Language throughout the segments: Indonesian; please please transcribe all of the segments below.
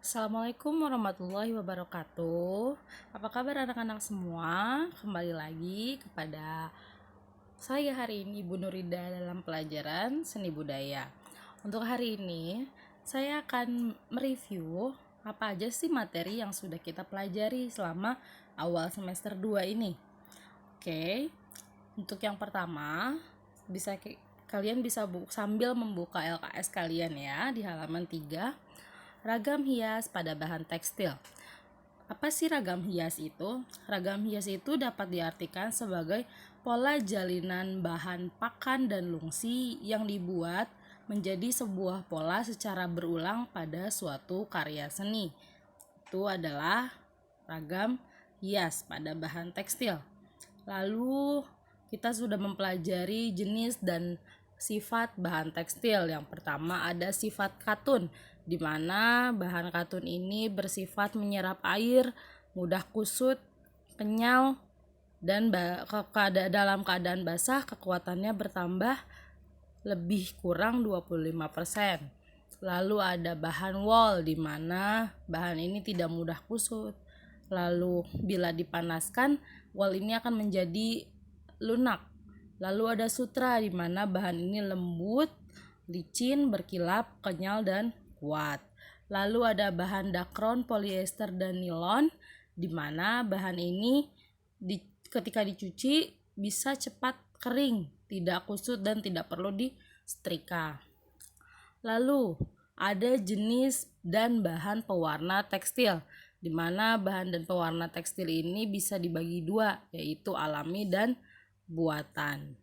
Assalamualaikum warahmatullahi wabarakatuh. Apa kabar anak-anak semua? Kembali lagi kepada saya hari ini Ibu Nurida dalam pelajaran seni budaya. Untuk hari ini saya akan mereview apa aja sih materi yang sudah kita pelajari selama awal semester 2 ini. Oke. Untuk yang pertama, kalian bisa sambil membuka LKS kalian ya di halaman 3. Ragam hias pada bahan tekstil. Apa sih ragam hias itu? Ragam hias itu dapat diartikan sebagai pola jalinan bahan pakan dan lungsi yang dibuat menjadi sebuah pola secara berulang pada suatu karya seni. Itu adalah ragam hias pada bahan tekstil. Lalu kita sudah mempelajari jenis dan sifat bahan tekstil. Yang pertama ada sifat katun, di mana bahan katun ini bersifat menyerap air, mudah kusut, kenyal, dan dalam keadaan basah kekuatannya bertambah lebih kurang 25%. Lalu ada bahan wol, di mana bahan ini tidak mudah kusut. Lalu bila dipanaskan, wol ini akan menjadi lunak. Lalu ada sutra, di mana bahan ini lembut, licin, berkilap, kenyal, dan kuat. Lalu ada bahan dakron, polyester, dan nilon, di mana bahan ini ketika dicuci bisa cepat kering, tidak kusut, dan tidak perlu disetrika. Lalu ada jenis dan bahan pewarna tekstil, di mana bahan dan pewarna tekstil ini bisa dibagi dua, yaitu alami dan buatan.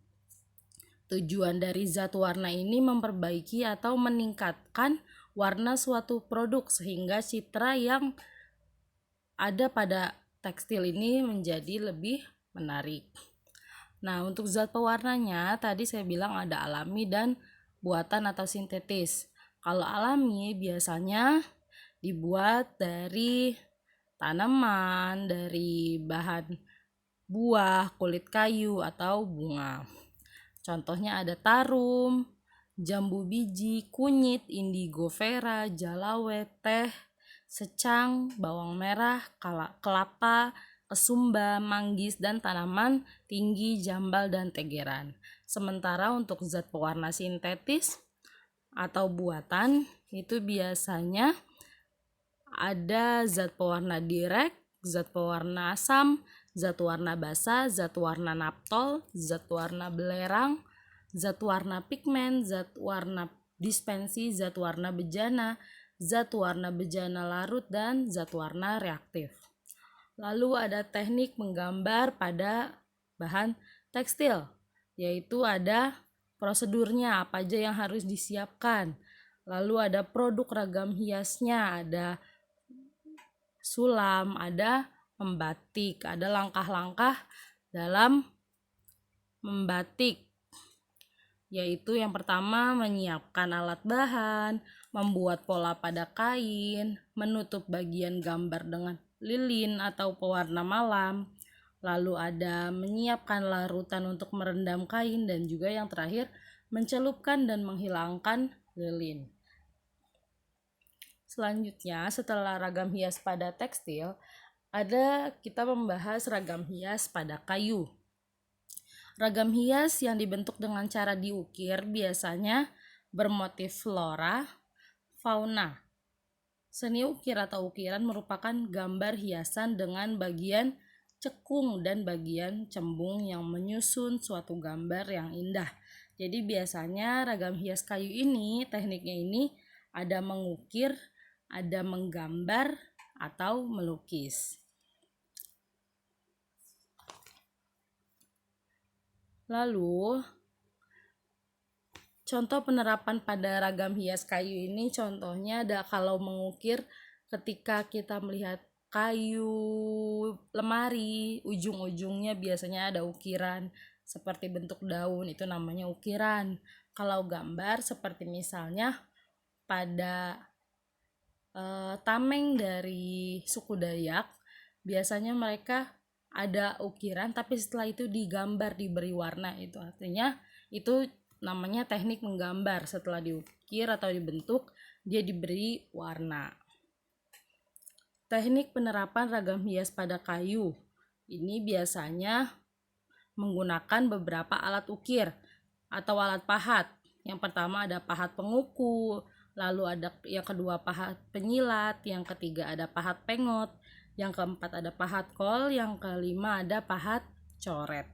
Tujuan dari zat warna ini memperbaiki atau meningkatkan warna suatu produk sehingga citra yang ada pada tekstil ini menjadi lebih menarik. Nah, untuk zat pewarnanya tadi saya bilang ada alami dan buatan atau sintetis. Kalau alami biasanya dibuat dari tanaman, dari bahan buah, kulit kayu, atau bunga. Contohnya ada tarum, jambu biji, kunyit, indigo vera, jalawet, teh, secang, bawang merah, kelapa, kesumba, manggis, dan tanaman tinggi, jambal, dan tegeran. Sementara untuk zat pewarna sintetis atau buatan itu biasanya ada zat pewarna direct, zat pewarna asam, zat warna basa, zat warna naptol, zat warna belerang, zat warna pigmen, zat warna dispensi, zat warna bejana, zat warna bejana larut, dan zat warna reaktif. Lalu ada teknik menggambar pada bahan tekstil, yaitu ada prosedurnya apa aja yang harus disiapkan. Lalu ada produk ragam hiasnya, ada sulam, ada membatik, ada langkah-langkah dalam membatik, yaitu yang pertama menyiapkan alat bahan, membuat pola pada kain, menutup bagian gambar dengan lilin atau pewarna malam, lalu ada menyiapkan larutan untuk merendam kain, dan juga yang terakhir mencelupkan dan menghilangkan lilin. Selanjutnya, setelah ragam hias pada tekstil, kita membahas ragam hias pada kayu. Ragam hias yang dibentuk dengan cara diukir biasanya bermotif flora, fauna. Seni ukir atau ukiran merupakan gambar hiasan dengan bagian cekung dan bagian cembung yang menyusun suatu gambar yang indah. Jadi biasanya ragam hias kayu ini, tekniknya ini ada mengukir, ada menggambar, atau melukis. Lalu contoh penerapan pada ragam hias kayu ini, contohnya ada kalau mengukir, ketika kita melihat kayu lemari, ujung-ujungnya biasanya ada ukiran seperti bentuk daun, itu namanya ukiran. Kalau gambar seperti misalnya pada tameng dari suku Dayak, biasanya mereka ada ukiran tapi setelah itu digambar, diberi warna. Itu artinya itu namanya teknik menggambar. Setelah diukir atau dibentuk, dia diberi warna. Teknik penerapan ragam hias pada kayu. Ini biasanya menggunakan beberapa alat ukir atau alat pahat. Yang pertama ada pahat penguku, lalu ada yang kedua pahat penyilat, yang ketiga ada pahat pengot, yang keempat ada pahat kol, yang kelima ada pahat coret.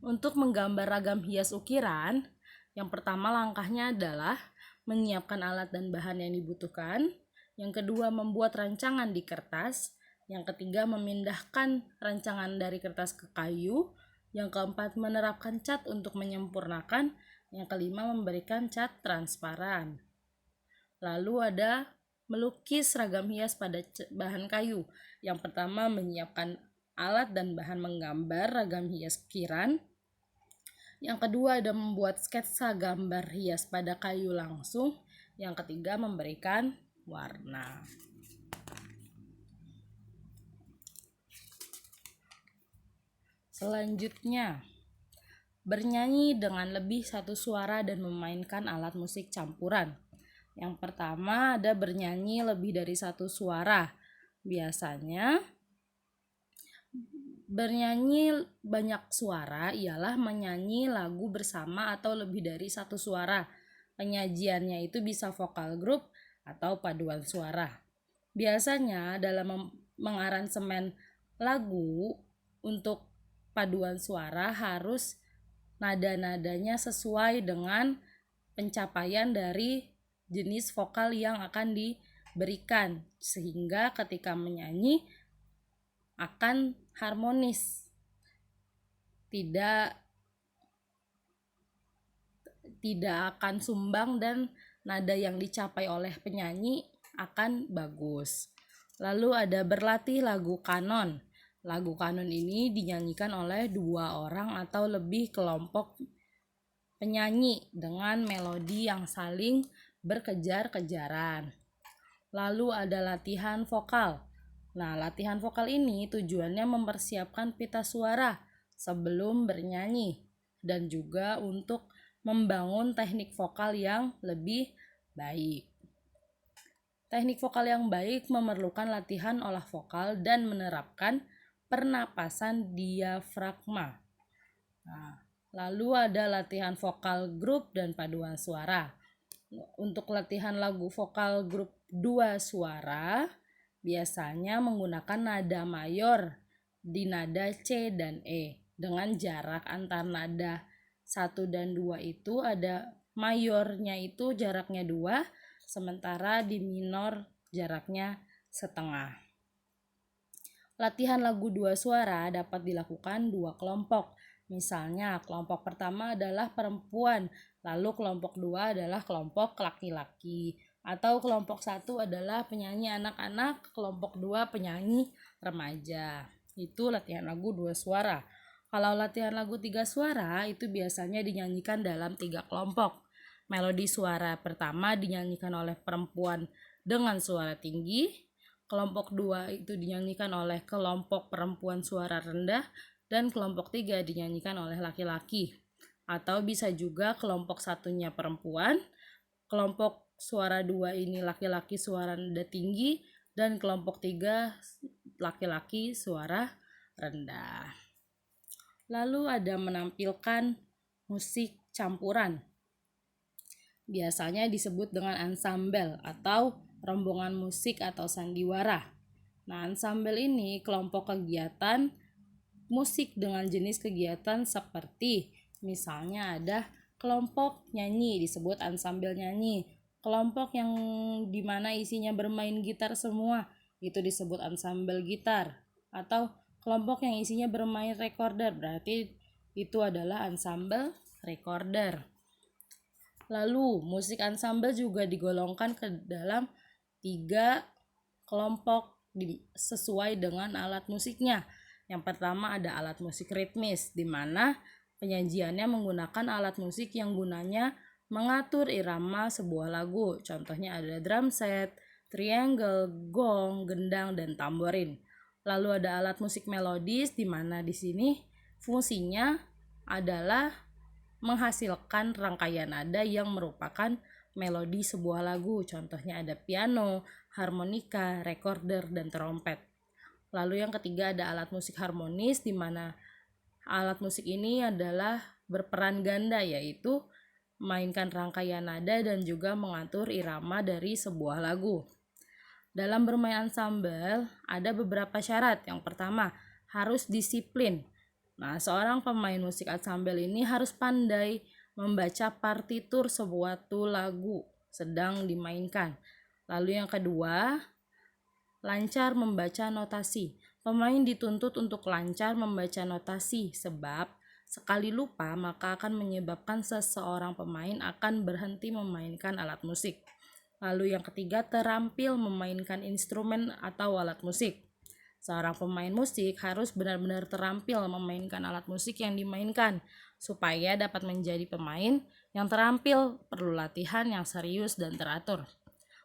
Untuk menggambar ragam hias ukiran, yang pertama langkahnya adalah menyiapkan alat dan bahan yang dibutuhkan. Yang kedua membuat rancangan di kertas. Yang ketiga memindahkan rancangan dari kertas ke kayu. Yang keempat menerapkan cat untuk menyempurnakan. Yang kelima memberikan cat transparan. Lalu ada melukis ragam hias pada bahan kayu. Yang pertama menyiapkan alat dan bahan menggambar ragam hias ukiran. Yang kedua ada membuat sketsa gambar hias pada kayu langsung. Yang ketiga memberikan warna. Selanjutnya, bernyanyi dengan lebih satu suara dan memainkan alat musik campuran. Yang pertama ada bernyanyi lebih dari satu suara. Biasanya bernyanyi banyak suara ialah menyanyi lagu bersama atau lebih dari satu suara. Penyajiannya itu bisa vokal grup atau paduan suara. Biasanya dalam mengaransemen lagu untuk paduan suara harus nada-nadanya sesuai dengan pencapaian dari jenis vokal yang akan diberikan, sehingga ketika menyanyi akan harmonis, tidak akan sumbang dan nada yang dicapai oleh penyanyi akan bagus. Lalu ada berlatih lagu kanon. Lagu kanon ini dinyanyikan oleh 2 orang atau lebih kelompok penyanyi dengan melodi yang saling berkejar-kejaran. Lalu ada latihan vokal. Nah, latihan vokal ini tujuannya mempersiapkan pita suara sebelum bernyanyi dan juga untuk membangun teknik vokal yang lebih baik. Teknik vokal yang baik memerlukan latihan olah vokal dan menerapkan pernapasan diafragma. Nah, lalu ada latihan vokal grup dan paduan suara. Untuk latihan lagu vokal grup 2 suara, biasanya menggunakan nada mayor di nada C dan E. Dengan jarak antar nada 1 dan 2 itu ada mayornya itu jaraknya 2, sementara di minor jaraknya setengah. Latihan lagu 2 suara dapat dilakukan 2 kelompok. Misalnya kelompok pertama adalah perempuan, lalu kelompok 2 adalah kelompok laki-laki. Atau kelompok 1 adalah penyanyi anak-anak, kelompok 2 penyanyi remaja. Itu latihan lagu 2 suara. Kalau latihan lagu 3 suara itu biasanya dinyanyikan dalam 3 kelompok. Melodi suara pertama dinyanyikan oleh perempuan dengan suara tinggi. Kelompok 2 itu dinyanyikan oleh kelompok perempuan suara rendah. Dan kelompok 3 dinyanyikan oleh laki-laki. Atau bisa juga kelompok satunya perempuan, kelompok suara 2 ini laki-laki suara nada tinggi, dan kelompok 3 laki-laki suara rendah. Lalu ada menampilkan musik campuran. Biasanya disebut dengan ansambel atau rombongan musik atau sandiwara. Nah, ansambel ini kelompok kegiatan musik dengan jenis kegiatan seperti misalnya ada kelompok nyanyi disebut ansambel nyanyi. Kelompok yang dimana isinya bermain gitar semua itu disebut ansambel gitar. Atau kelompok yang isinya bermain recorder berarti itu adalah ansambel recorder. Lalu musik ansambel juga digolongkan ke dalam 3 kelompok sesuai dengan alat musiknya. Yang pertama ada alat musik ritmis, di mana penyajiannya menggunakan alat musik yang gunanya mengatur irama sebuah lagu. Contohnya ada drum set, triangle, gong, gendang, dan tamborin. Lalu ada alat musik melodis, di mana di sini fungsinya adalah menghasilkan rangkaian nada yang merupakan melodi sebuah lagu. Contohnya ada piano, harmonika, recorder, dan trompet. Lalu yang ketiga ada alat musik harmonis, di mana alat musik ini adalah berperan ganda, yaitu memainkan rangkaian nada dan juga mengatur irama dari sebuah lagu. Dalam bermain ensemble ada beberapa syarat. Yang pertama, harus disiplin. Nah, seorang pemain musik ensemble ini harus pandai membaca partitur suatu lagu sedang dimainkan. Lalu yang kedua, lancar membaca notasi. Pemain dituntut untuk lancar membaca notasi, sebab sekali lupa maka akan menyebabkan seseorang pemain akan berhenti memainkan alat musik. Lalu yang ketiga, terampil memainkan instrumen atau alat musik. Seorang pemain musik harus benar-benar terampil memainkan alat musik yang dimainkan. Supaya dapat menjadi pemain yang terampil, perlu latihan yang serius dan teratur.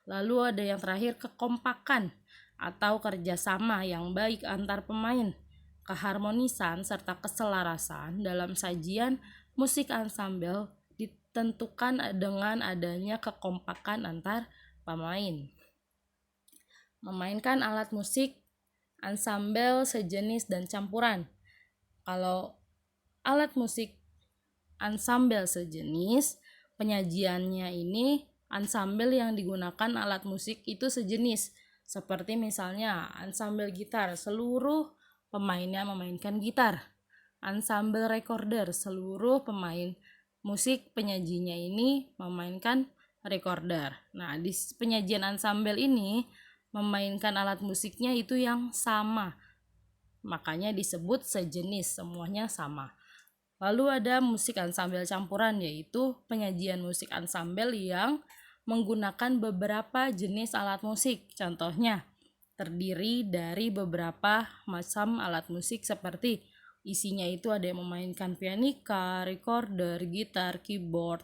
Lalu ada yang terakhir, kekompakan atau kerjasama yang baik antar pemain. Keharmonisan serta keselarasan dalam sajian musik ensemble ditentukan dengan adanya kekompakan antar pemain. Memainkan alat musik ensemble sejenis dan campuran. Kalau alat musik ensemble sejenis, penyajiannya ini ensemble yang digunakan alat musik itu sejenis. Seperti misalnya ensemble gitar, seluruh pemainnya memainkan gitar. Ensemble recorder, seluruh pemain musik penyajinya ini memainkan recorder. Nah, di penyajian ensemble ini memainkan alat musiknya itu yang sama. Makanya disebut sejenis, semuanya sama. Lalu ada musik ensemble campuran, yaitu penyajian musik ensemble yang menggunakan beberapa jenis alat musik. Contohnya, terdiri dari beberapa macam alat musik seperti isinya itu ada yang memainkan pianika, recorder, gitar, keyboard,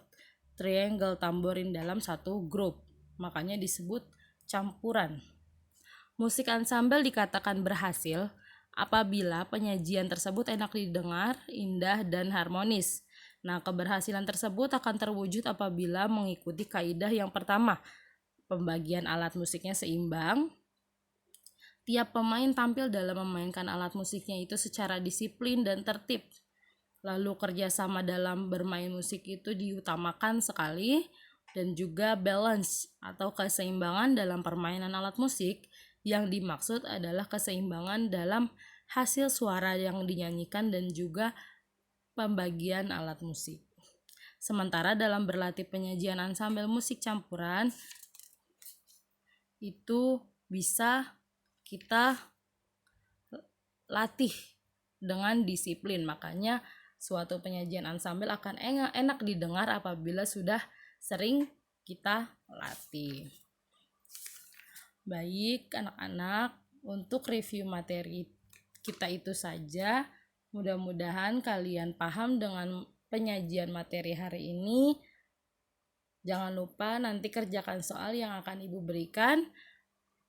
triangle, tamborin dalam satu grup. Makanya disebut campuran. Musik ensemble dikatakan berhasil apabila penyajian tersebut enak didengar, indah, dan harmonis. Nah, keberhasilan tersebut akan terwujud apabila mengikuti kaidah yang pertama. Pembagian alat musiknya seimbang. Tiap pemain tampil dalam memainkan alat musiknya itu secara disiplin dan tertib. Lalu kerjasama dalam bermain musik itu diutamakan sekali, dan juga balance atau keseimbangan dalam permainan alat musik. Yang dimaksud adalah keseimbangan dalam hasil suara yang dinyanyikan dan juga pembagian alat musik. Sementara dalam berlatih penyajian ensemble musik campuran itu bisa kita latih dengan disiplin. Makanya suatu penyajian ensemble akan enak didengar apabila sudah sering kita latih. Baik anak-anak, untuk review materi kita itu saja. Mudah-mudahan kalian paham dengan penyajian materi hari ini. Jangan lupa nanti kerjakan soal yang akan Ibu berikan.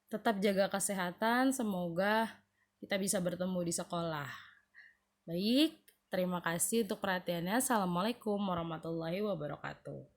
Tetap jaga kesehatan, semoga kita bisa bertemu di sekolah. Baik, terima kasih untuk perhatiannya. Assalamualaikum warahmatullahi wabarakatuh.